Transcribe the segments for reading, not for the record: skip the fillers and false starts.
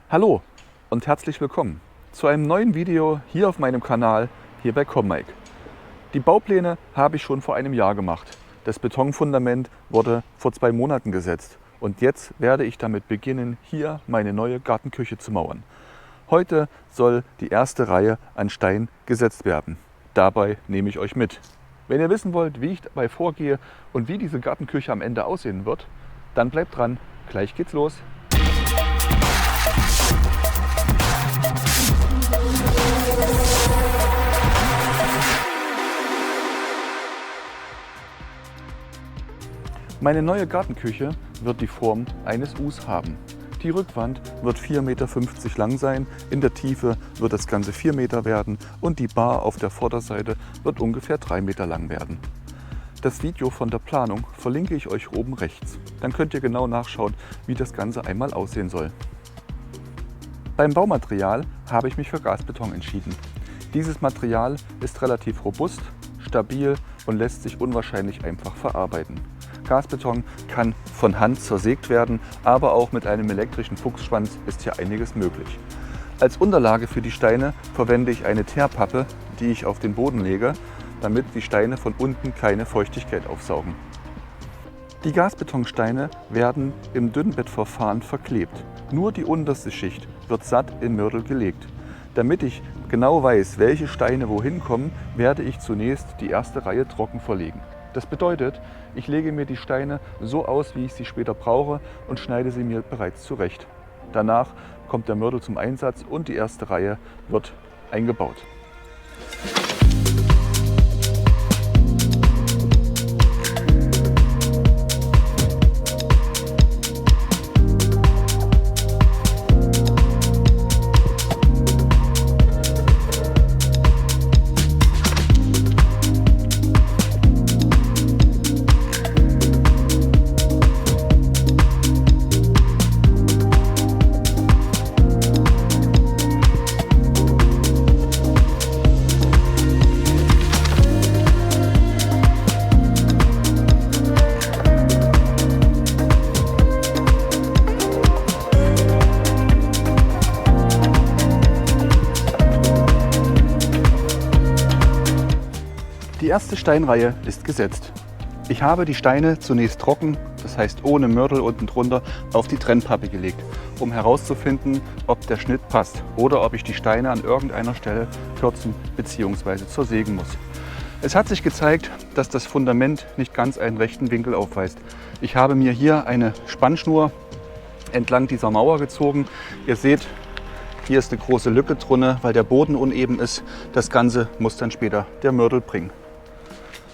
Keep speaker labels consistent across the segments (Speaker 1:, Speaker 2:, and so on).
Speaker 1: Hallo und herzlich willkommen zu einem neuen Video hier auf meinem Kanal, hier bei ComMike. Die Baupläne habe ich schon vor einem Jahr gemacht. Das Betonfundament wurde vor 2 Monaten gesetzt und jetzt werde ich damit beginnen, hier meine neue Gartenküche zu mauern. Heute soll die erste Reihe an Stein gesetzt werden. Dabei nehme ich euch mit. Wenn ihr wissen wollt, wie ich dabei vorgehe und wie diese Gartenküche am Ende aussehen wird, dann bleibt dran, gleich geht's los. Meine neue Gartenküche wird die Form eines Us haben. Die Rückwand wird 4,50 Meter lang sein, in der Tiefe wird das Ganze 4 Meter werden und die Bar auf der Vorderseite wird ungefähr 3 Meter lang werden. Das Video von der Planung verlinke ich euch oben rechts. Dann könnt ihr genau nachschauen, wie das Ganze einmal aussehen soll. Beim Baumaterial habe ich mich für Gasbeton entschieden. Dieses Material ist relativ robust, stabil und lässt sich unwahrscheinlich einfach verarbeiten. Gasbeton kann von Hand zersägt werden, aber auch mit einem elektrischen Fuchsschwanz ist hier einiges möglich. Als Unterlage für die Steine verwende ich eine Teerpappe, die ich auf den Boden lege, damit die Steine von unten keine Feuchtigkeit aufsaugen. Die Gasbetonsteine werden im Dünnbettverfahren verklebt. Nur die unterste Schicht wird satt in Mörtel gelegt. Damit ich genau weiß, welche Steine wohin kommen, werde ich zunächst die erste Reihe trocken verlegen. Das bedeutet, ich lege mir die Steine so aus, wie ich sie später brauche und schneide sie mir bereits zurecht. Danach kommt der Mörtel zum Einsatz und die erste Reihe wird eingebaut. Die erste Steinreihe ist gesetzt. Ich habe die Steine zunächst trocken, das heißt ohne Mörtel unten drunter, auf die Trennpappe gelegt, um herauszufinden, ob der Schnitt passt oder ob ich die Steine an irgendeiner Stelle kürzen bzw. zersägen muss. Es hat sich gezeigt, dass das Fundament nicht ganz einen rechten Winkel aufweist. Ich habe mir hier eine Spannschnur entlang dieser Mauer gezogen. Ihr seht, hier ist eine große Lücke drin, weil der Boden uneben ist. Das Ganze muss dann später der Mörtel bringen.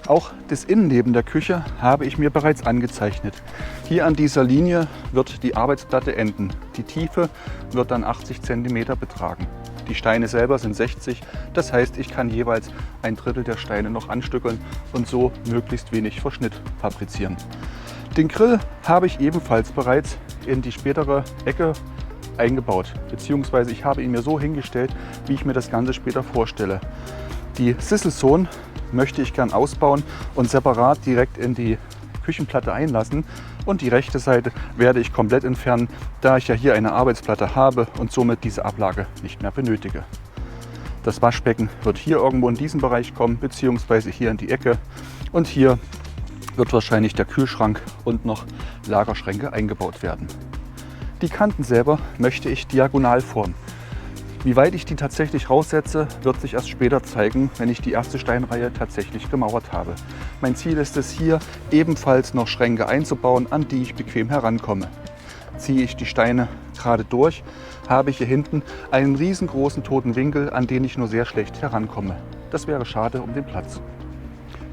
Speaker 1: Auch das Innenleben der Küche habe ich mir bereits angezeichnet. Hier an dieser Linie wird die Arbeitsplatte enden. Die Tiefe wird dann 80 cm betragen. Die Steine selber sind 60, das heißt, ich kann jeweils 1/3 der Steine noch anstückeln und so möglichst wenig Verschnitt fabrizieren. Den Grill habe ich ebenfalls bereits in die spätere Ecke eingebaut, beziehungsweise ich habe ihn mir so hingestellt, wie ich mir das Ganze später vorstelle. Die Sisselzone möchte ich gern ausbauen und separat direkt in die Küchenplatte einlassen und die rechte Seite werde ich komplett entfernen, da ich ja hier eine Arbeitsplatte habe und somit diese Ablage nicht mehr benötige. Das Waschbecken wird hier irgendwo in diesen Bereich kommen, beziehungsweise hier in die Ecke und hier wird wahrscheinlich der Kühlschrank und noch Lagerschränke eingebaut werden. Die Kanten selber möchte ich diagonal formen. Wie weit ich die tatsächlich raussetze, wird sich erst später zeigen, wenn ich die erste Steinreihe tatsächlich gemauert habe. Mein Ziel ist es hier, ebenfalls noch Schränke einzubauen, an die ich bequem herankomme. Ziehe ich die Steine gerade durch, habe ich hier hinten einen riesengroßen toten Winkel, an den ich nur sehr schlecht herankomme. Das wäre schade um den Platz.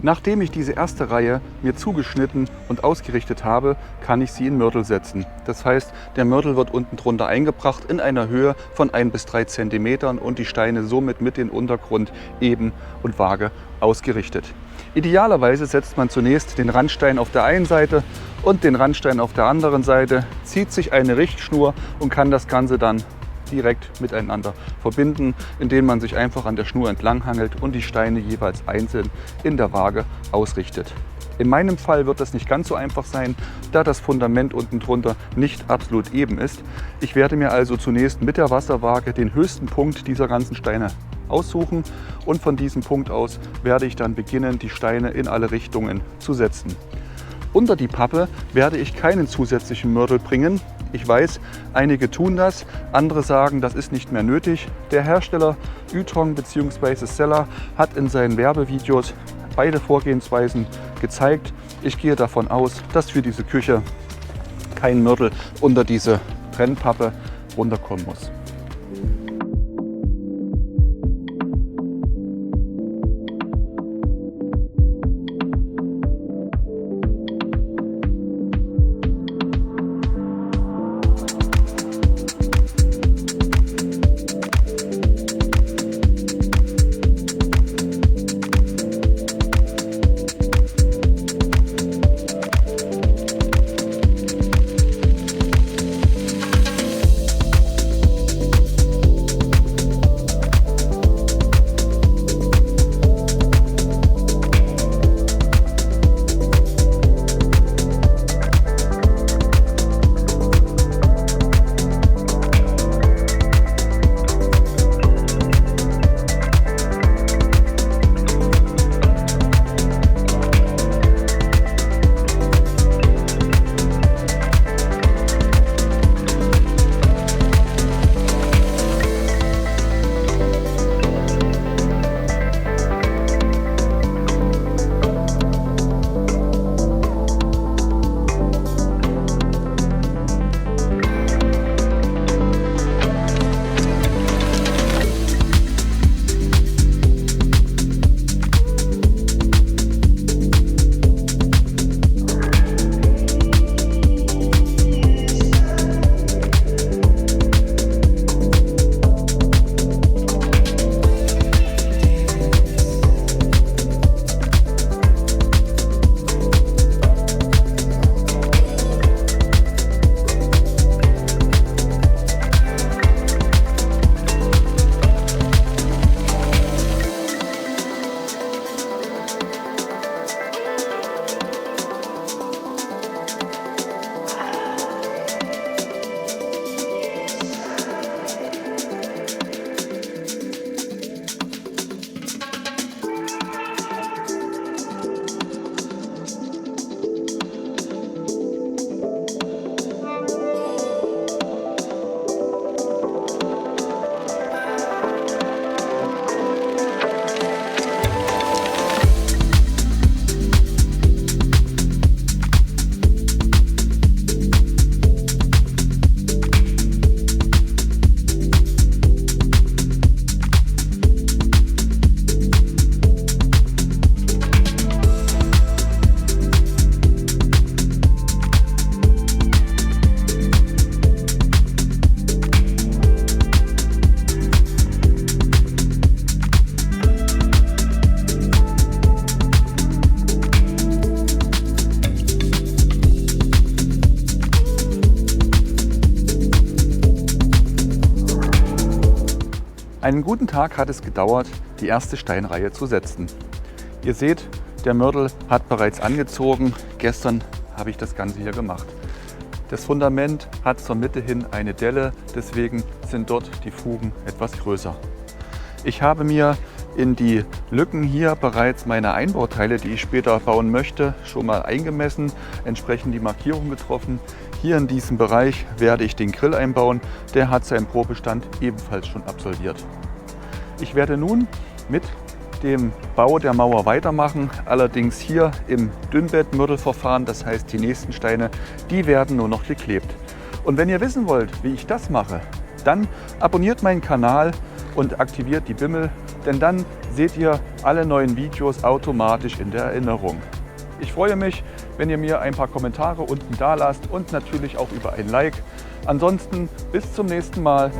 Speaker 1: Nachdem ich diese erste Reihe mir zugeschnitten und ausgerichtet habe, kann ich sie in Mörtel setzen. Das heißt, der Mörtel wird unten drunter eingebracht in einer Höhe von 1 bis 3 cm und die Steine somit mit dem Untergrund eben und vage ausgerichtet. Idealerweise setzt man zunächst den Randstein auf der einen Seite und den Randstein auf der anderen Seite, zieht sich eine Richtschnur und kann das Ganze dann direkt miteinander verbinden, indem man sich einfach an der Schnur entlang hangelt und die Steine jeweils einzeln in der Waage ausrichtet. In meinem Fall wird das nicht ganz so einfach sein, da das Fundament unten drunter nicht absolut eben ist. Ich werde mir also zunächst mit der Wasserwaage den höchsten Punkt dieser ganzen Steine aussuchen und von diesem Punkt aus werde ich dann beginnen, die Steine in alle Richtungen zu setzen. Unter die Pappe werde ich keinen zusätzlichen Mörtel bringen. Ich weiß, einige tun das, andere sagen, das ist nicht mehr nötig. Der Hersteller Ytong bzw. Sella hat in seinen Werbevideos beide Vorgehensweisen gezeigt. Ich gehe davon aus, dass für diese Küche kein Mörtel unter diese Trennpappe runterkommen muss. Einen guten Tag hat es gedauert, die erste Steinreihe zu setzen. Ihr seht, der Mörtel hat bereits angezogen. Gestern habe ich das Ganze hier gemacht. Das Fundament hat zur Mitte hin eine Delle, deswegen sind dort die Fugen etwas größer. Ich habe mir in die Lücken hier bereits meine Einbauteile, die ich später bauen möchte, schon mal eingemessen, entsprechend die Markierung getroffen. Hier in diesem Bereich werde ich den Grill einbauen, der hat seinen Probestand ebenfalls schon absolviert. Ich werde nun mit dem Bau der Mauer weitermachen, allerdings hier im Dünnbett-Mörtelverfahren, das heißt die nächsten Steine, die werden nur noch geklebt. Und wenn ihr wissen wollt, wie ich das mache, dann abonniert meinen Kanal und aktiviert die Bimmel, denn dann seht ihr alle neuen Videos automatisch in der Erinnerung. Ich freue mich, wenn ihr mir ein paar Kommentare unten da lasst und natürlich auch über ein Like. Ansonsten bis zum nächsten Mal.